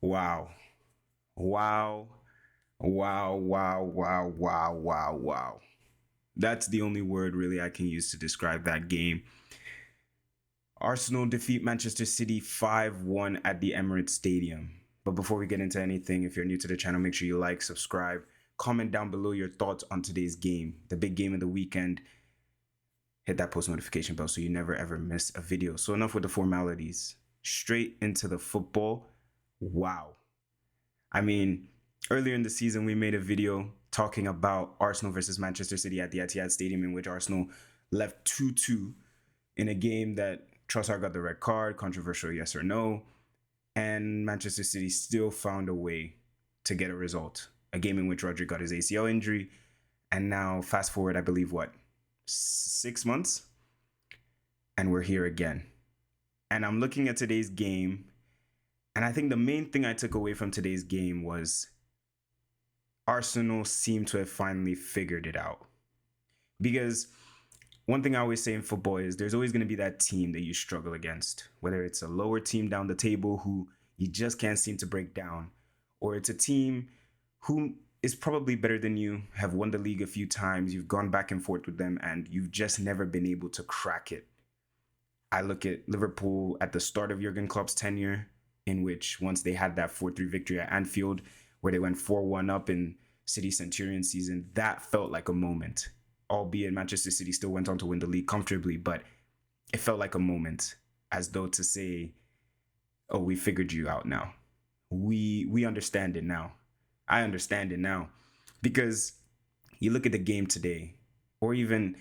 Wow. Wow. Wow. Wow. Wow. Wow. Wow. Wow. That's the only word really I can use to describe that game. Arsenal defeat Manchester City 5-1 at the Emirates Stadium. But before we get into anything, if you're new to the channel, make sure you like, subscribe, comment down below your thoughts on today's game, the big game of the weekend. Hit that post notification bell so you never ever miss a video. So enough with the formalities. Straight into the football. Wow. I mean, earlier in the season, we made a video talking about Arsenal versus Manchester City at the Etihad Stadium, in which Arsenal left 2-2 in a game that Trossard got the red card, controversial yes or no, and Manchester City still found a way to get a result. A game in which Rodri got his ACL injury, and now fast forward, I believe, what, 6 months? And we're here again. And I'm looking at today's game, and I think the main thing I took away from today's game was Arsenal seemed to have finally figured it out. Because one thing I always say in football is there's always going to be that team that you struggle against, whether it's a lower team down the table who you just can't seem to break down, or it's a team who is probably better than you, have won the league a few times, you've gone back and forth with them, and you've just never been able to crack it. I look at Liverpool at the start of Jurgen Klopp's tenure, in which once they had that 4-3 victory at Anfield, where they went 4-1 up in City Centurion season, that felt like a moment. Albeit Manchester City still went on to win the league comfortably, but it felt like a moment, as though to say, oh, we figured you out now. We understand it now. I understand it now. Because you look at the game today, or even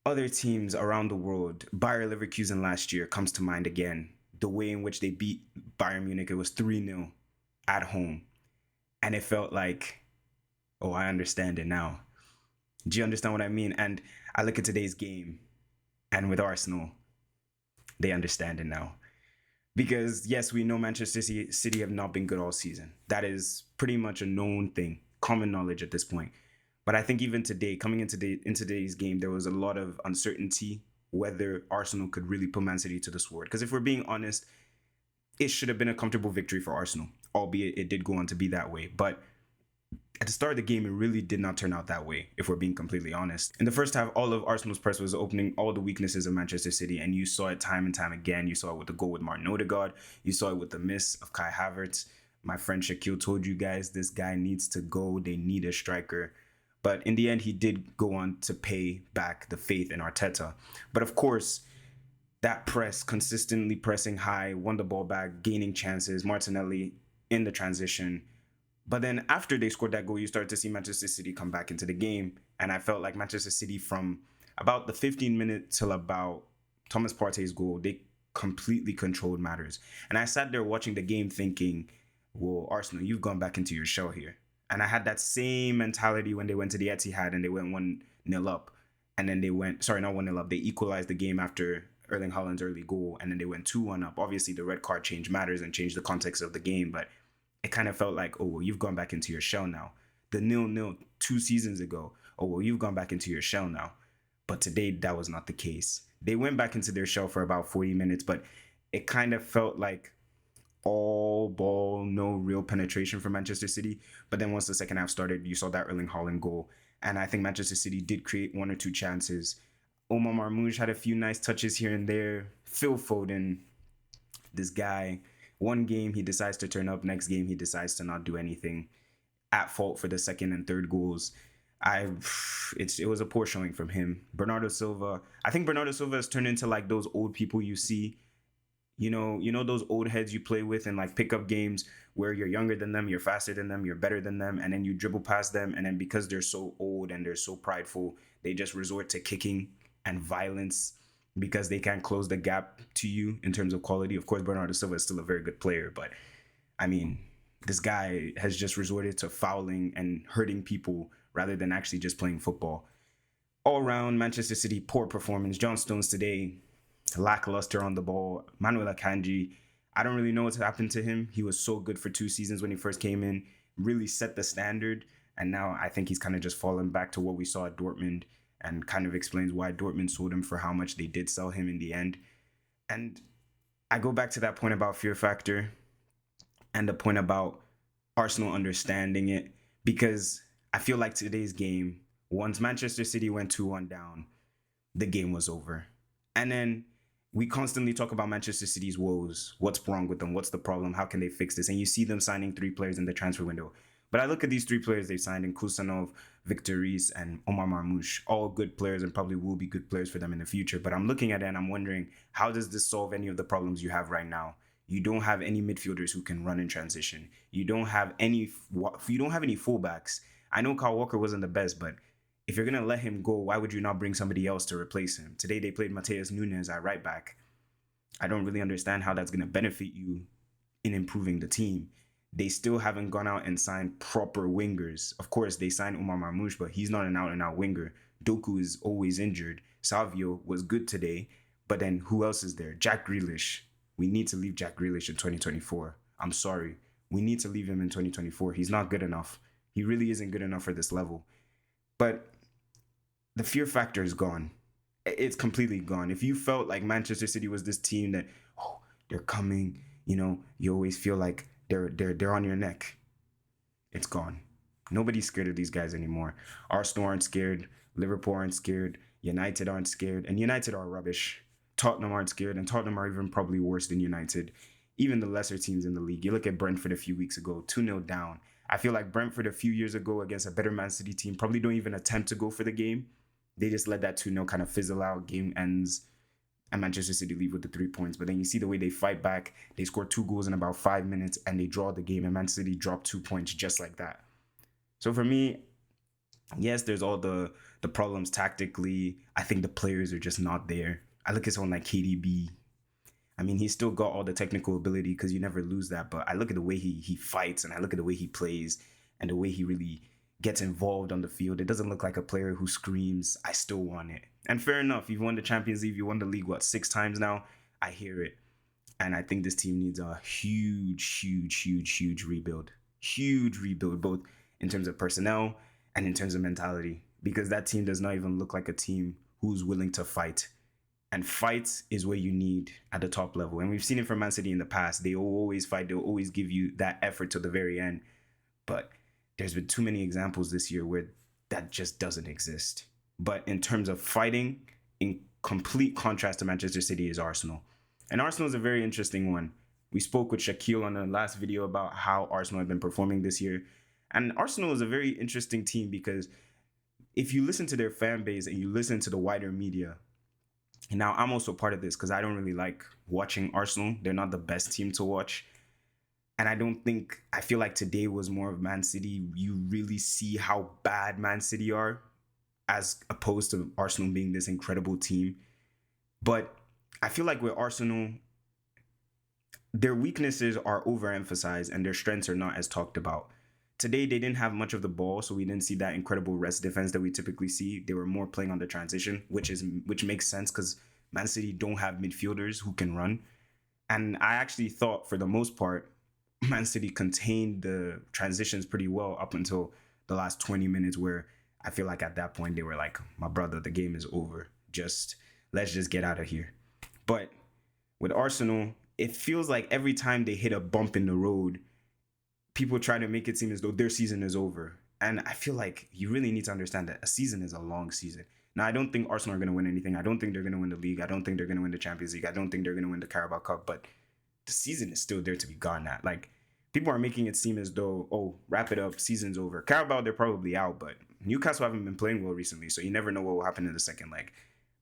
other teams around the world, Bayer Leverkusen last year comes to mind again. The way in which they beat Bayern Munich, it was 3-0 at home. And it felt like, oh, I understand it now. Do you understand what I mean? And I look at today's game, and with Arsenal, they understand it now. Because yes, we know Manchester City have not been good all season. That is pretty much a known thing, common knowledge at this point. But I think even today, coming into today's game, there was a lot of uncertainty whether Arsenal could really put Man City to the sword. Because if we're being honest, it should have been a comfortable victory for Arsenal, albeit it did go on to be that way. But at the start of the game, it really did not turn out that way, if we're being completely honest. In the first half, all of Arsenal's press was opening all the weaknesses of Manchester City, and you saw it time and time again. You saw it with the goal with Martin Odegaard. You saw it with the miss of Kai Havertz. My friend Shaquille told you guys this guy needs to go. They need a striker. But in the end, he did go on to pay back the faith in Arteta. But of course, that press, consistently pressing high, won the ball back, gaining chances, Martinelli in the transition. But then after they scored that goal, you started to see Manchester City come back into the game. And I felt like Manchester City, from about the 15 minutes till about Thomas Partey's goal, they completely controlled matters. And I sat there watching the game thinking, well, Arsenal, you've gone back into your shell here. And I had that same mentality when they went to the Etihad and they went 1-0 up. And then they went, sorry, not 1-0 up. They equalized the game after Erling Haaland's early goal. And then they went 2-1 up. Obviously, the red card changed matters and changed the context of the game. But it kind of felt like, oh, well, you've gone back into your shell now. The 0-0 2 seasons ago, oh, well, you've gone back into your shell now. But today, that was not the case. They went back into their shell for about 40 minutes, but it kind of felt like all ball, no real penetration for Manchester City. But then once the second half started, you saw that Erling Haaland goal. And I think Manchester City did create 1 or 2 chances. Omar Marmoush had a few nice touches here and there. Phil Foden, this guy, one game he decides to turn up, next game he decides to not do anything. At fault for the second and third goals. It was a poor showing from him. Bernardo Silva, I think Bernardo Silva has turned into like those old people you see. You know those old heads you play with in like pickup games where you're younger than them, you're faster than them, you're better than them, and then you dribble past them, and then because they're so old and they're so prideful, they just resort to kicking and violence because they can't close the gap to you in terms of quality. Of course, Bernardo Silva is still a very good player, but I mean, this guy has just resorted to fouling and hurting people rather than actually just playing football. All around, Manchester City, poor performance. John Stones today, lackluster on the ball. Manuel Akanji, I don't really know what's happened to him. He was so good for 2 seasons when he first came in, really set the standard. And now I think he's kind of just fallen back to what we saw at Dortmund, and kind of explains why Dortmund sold him for how much they did sell him in the end. And I go back to that point about fear factor. and the point about Arsenal understanding it, because I feel like today's game, once Manchester City went 2-1 down, the game was over. And then we constantly talk about Manchester City's woes. What's wrong with them? What's the problem? How can they fix this? And you see them signing 3 players in the transfer window. But I look at these 3 players they've signed in Kusanov, Victor Reis, and Omar Marmoush. All good players and probably will be good players for them in the future. But I'm looking at it and I'm wondering, how does this solve any of the problems you have right now? You don't have any midfielders who can run in transition. You don't have any fullbacks. I know Kyle Walker wasn't the best, but if you're going to let him go, why would you not bring somebody else to replace him? Today they played Mateus Nunes at right back. I don't really understand how that's going to benefit you in improving the team. They still haven't gone out and signed proper wingers. Of course, they signed Omar Marmoush, but he's not an out-and-out winger. Doku is always injured. Savio was good today, but then who else is there? Jack Grealish. We need to leave Jack Grealish in 2024. I'm sorry. We need to leave him in 2024. He's not good enough. He really isn't good enough for this level. But the fear factor is gone. It's completely gone. If you felt like Manchester City was this team that, oh, they're coming, you always feel like they're on your neck. It's gone. Nobody's scared of these guys anymore. Arsenal aren't scared. Liverpool aren't scared. United aren't scared. And United are rubbish. Tottenham aren't scared. And Tottenham are even probably worse than United. Even the lesser teams in the league. You look at Brentford a few weeks ago, 2-0 down. I feel like Brentford a few years ago against a better Man City team probably don't even attempt to go for the game. They just let that 2-0 kind of fizzle out. Game ends. And Manchester City leave with the 3 points. But then you see the way they fight back. They score 2 goals in about 5 minutes and they draw the game. And Man City dropped 2 points just like that. So for me, yes, there's all the problems tactically. I think the players are just not there. I look at someone like KDB. I mean, he's still got all the technical ability because you never lose that. But I look at the way he fights and I look at the way he plays and the way he really gets involved on the field. It doesn't look like a player who screams, I still want it. And fair enough. You've won the Champions League. You won the league, 6 times now? I hear it. And I think this team needs a huge rebuild. Huge rebuild, both in terms of personnel and in terms of mentality. Because that team does not even look like a team who's willing to fight. And fight is what you need at the top level. And we've seen it from Man City in the past. They will always fight. They'll always give you that effort to the very end. But there's been too many examples this year where that just doesn't exist. But in terms of fighting, in complete contrast to Manchester City is Arsenal. And Arsenal is a very interesting one. We spoke with Shaquille on the last video about how Arsenal have been performing this year. And Arsenal is a very interesting team because if you listen to their fan base and you listen to the wider media, now I'm also part of this because I don't really like watching Arsenal. They're not the best team to watch. And I feel like today was more of Man City. You really see how bad Man City are as opposed to Arsenal being this incredible team. But I feel like with Arsenal, their weaknesses are overemphasized and their strengths are not as talked about. Today, they didn't have much of the ball, so we didn't see that incredible rest defense that we typically see. They were more playing on the transition, which makes sense because Man City don't have midfielders who can run. And I actually thought, for the most part, Man City contained the transitions pretty well up until the last 20 minutes where I feel like at that point they were like, my brother, the game is over. Let's just get out of here. But with Arsenal, it feels like every time they hit a bump in the road, people try to make it seem as though their season is over. And I feel like you really need to understand that a season is a long season. Now, I don't think Arsenal are going to win anything. I don't think they're going to win the league. I don't think they're going to win the Champions League. I don't think they're going to win the Carabao Cup. But the season is still there to be gone at. Like, people are making it seem as though, oh, wrap it up, season's over. Carabao, they're probably out, but Newcastle haven't been playing well recently, so you never know what will happen in the second leg.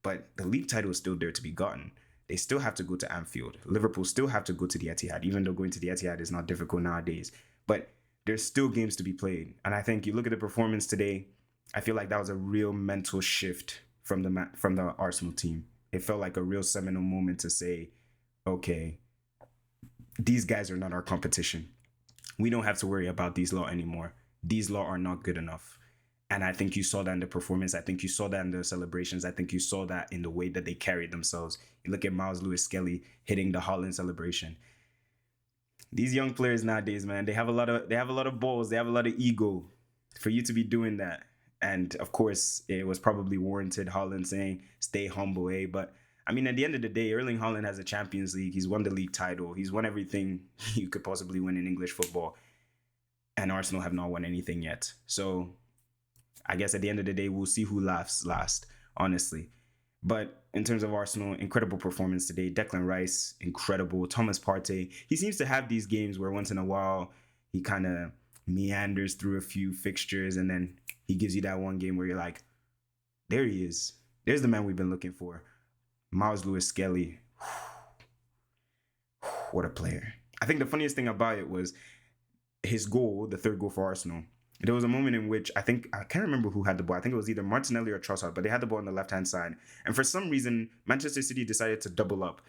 But the league title is still there to be gotten. They still have to go to Anfield. Liverpool still have to go to the Etihad, even though going to the Etihad is not difficult nowadays. But there's still games to be played. And I think you look at the performance today, I feel like that was a real mental shift from the Arsenal team. It felt like a real seminal moment to say, okay, these guys are not our competition. We don't have to worry about these lot anymore. These lot are not good enough. And I think you saw that in the performance. I think you saw that in the celebrations. I think you saw that in the way that they carried themselves. You look at Miles Lewis-Skelly hitting the Holland celebration. These young players nowadays, man, they have a lot of balls. They have a lot of ego for you to be doing that. And of course, it was probably warranted. Holland saying, "Stay humble, eh?" But I mean, at the end of the day, Erling Haaland has a Champions League. He's won the league title. He's won everything you could possibly win in English football. And Arsenal have not won anything yet. So I guess at the end of the day, we'll see who laughs last, honestly. But in terms of Arsenal, incredible performance today. Declan Rice, incredible. Thomas Partey, he seems to have these games where once in a while he kind of meanders through a few fixtures and then he gives you that one game where you're like, there he is. There's the man we've been looking for. Miles Lewis-Skelly. What a player. I think the funniest thing about it was his goal, the third goal for Arsenal. There was a moment in which I can't remember who had the ball. I think it was either Martinelli or Trossard, but they had the ball on the left-hand side. And for some reason, Manchester City decided to double up.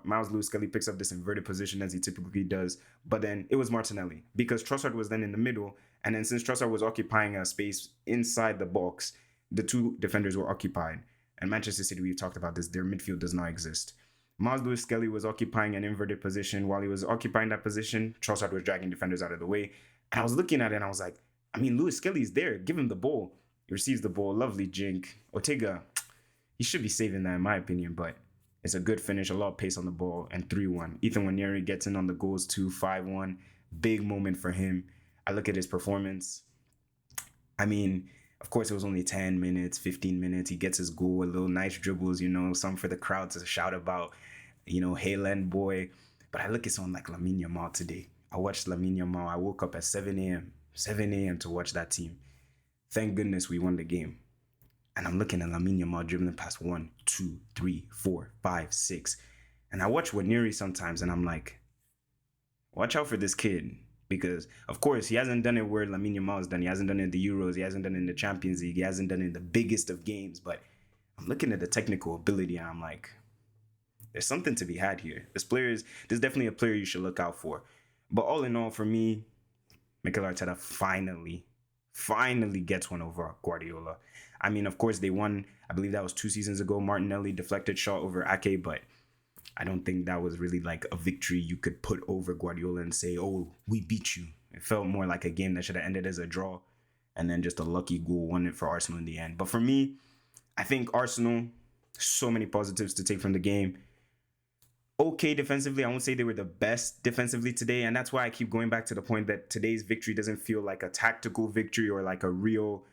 Miles Lewis-Skelly picks up this inverted position as he typically does, but then it was Martinelli because Trossard was then in the middle. And then since Trossard was occupying a space inside the box, the two defenders were occupied. And Manchester City, we've talked about this, their midfield does not exist. Miles Lewis-Skelly was occupying an inverted position. While he was occupying that position, Trossard was dragging defenders out of the way. And I was looking at it and I was like, I mean, Lewis-Skelly's there. Give him the ball. He receives the ball. Lovely jink. Ortega, he should be saving that in my opinion, but it's a good finish, a lot of pace on the ball, and 3-1. Ethan Nwaneri gets in on the goals too, 5-1. Big moment for him. I look at his performance. I mean, of course, it was only 10 minutes, 15 minutes. He gets his goal, a little nice dribbles, some for the crowd to shout about, hey, Len boy. But I look at someone like Lamine Yamal today. I watched Lamine Yamal. I woke up at 7 a.m. to watch that team. Thank goodness we won the game. And I'm looking at Lamine Yamal dribbling past 1, 2, 3, 4, 5, 6. And I watch Nwaneri sometimes and I'm like, watch out for this kid. Because, of course, he hasn't done it where Lamine Yamal has done. He hasn't done it in the Euros. He hasn't done it in the Champions League. He hasn't done it in the biggest of games. But I'm looking at the technical ability and I'm like, there's something to be had here. There's definitely a player you should look out for. But all in all, for me, Mikel Arteta finally gets one over Guardiola. I mean, of course, they won. I believe that was 2 seasons ago. Martinelli deflected shot over Ake, but I don't think that was really like a victory you could put over Guardiola and say, oh, we beat you. It felt more like a game that should have ended as a draw and then just a lucky goal won it for Arsenal in the end. But for me, I think Arsenal, so many positives to take from the game. Okay defensively. I won't say they were the best defensively today. And that's why I keep going back to the point that today's victory doesn't feel like a tactical victory or like a real,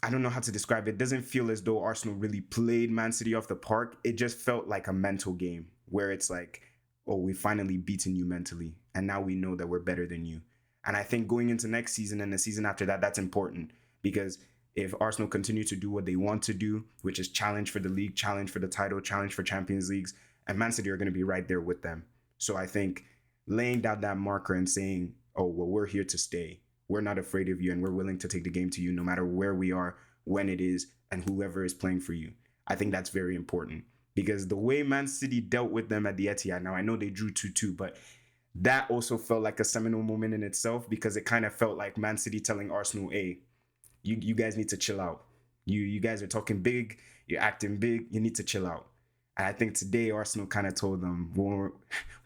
I don't know how to describe it. It doesn't feel as though Arsenal really played Man City off the park. It just felt like a mental game where it's like, oh, we've finally beaten you mentally. And now we know that we're better than you. And I think going into next season and the season after that, that's important because if Arsenal continue to do what they want to do, which is challenge for the league, challenge for the title, challenge for Champions Leagues, and Man City are going to be right there with them. So I think laying down that marker and saying, oh, well, we're here to stay. We're not afraid of you and we're willing to take the game to you no matter where we are, when it is, and whoever is playing for you. I think that's very important because the way Man City dealt with them at the Etihad, now I know they drew 2-2, but that also felt like a seminal moment in itself because it kind of felt like Man City telling Arsenal, hey, you guys need to chill out. You guys are talking big, you're acting big, you need to chill out. And I think today Arsenal kind of told them, well,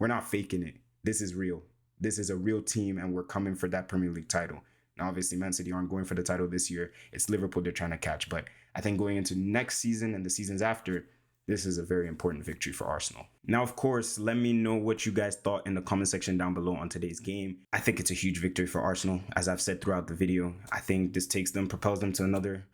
we're not faking it. This is real. This is a real team and we're coming for that Premier League title. Now, obviously, Man City aren't going for the title this year. It's Liverpool they're trying to catch. But I think going into next season and the seasons after, this is a very important victory for Arsenal. Now, of course, let me know what you guys thought in the comment section down below on today's game. I think it's a huge victory for Arsenal. As I've said throughout the video, I think this propels them to another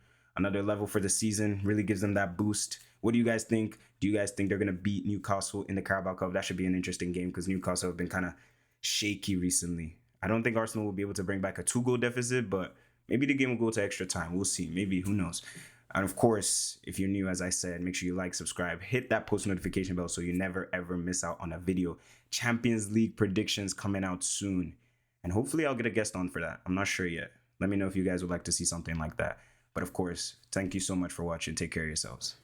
level for the season, really gives them that boost. What do you guys think? Do you guys think they're going to beat Newcastle in the Carabao Cup? That should be an interesting game because Newcastle have been kind of shaky recently. I don't think Arsenal will be able to bring back a 2-goal deficit, but maybe the game will go to extra time. We'll see. Maybe. Who knows? And of course, if you're new, as I said, make sure you like, subscribe, hit that post notification bell so you never, ever miss out on a video. Champions League predictions coming out soon. And hopefully I'll get a guest on for that. I'm not sure yet. Let me know if you guys would like to see something like that. But of course, thank you so much for watching. Take care of yourselves.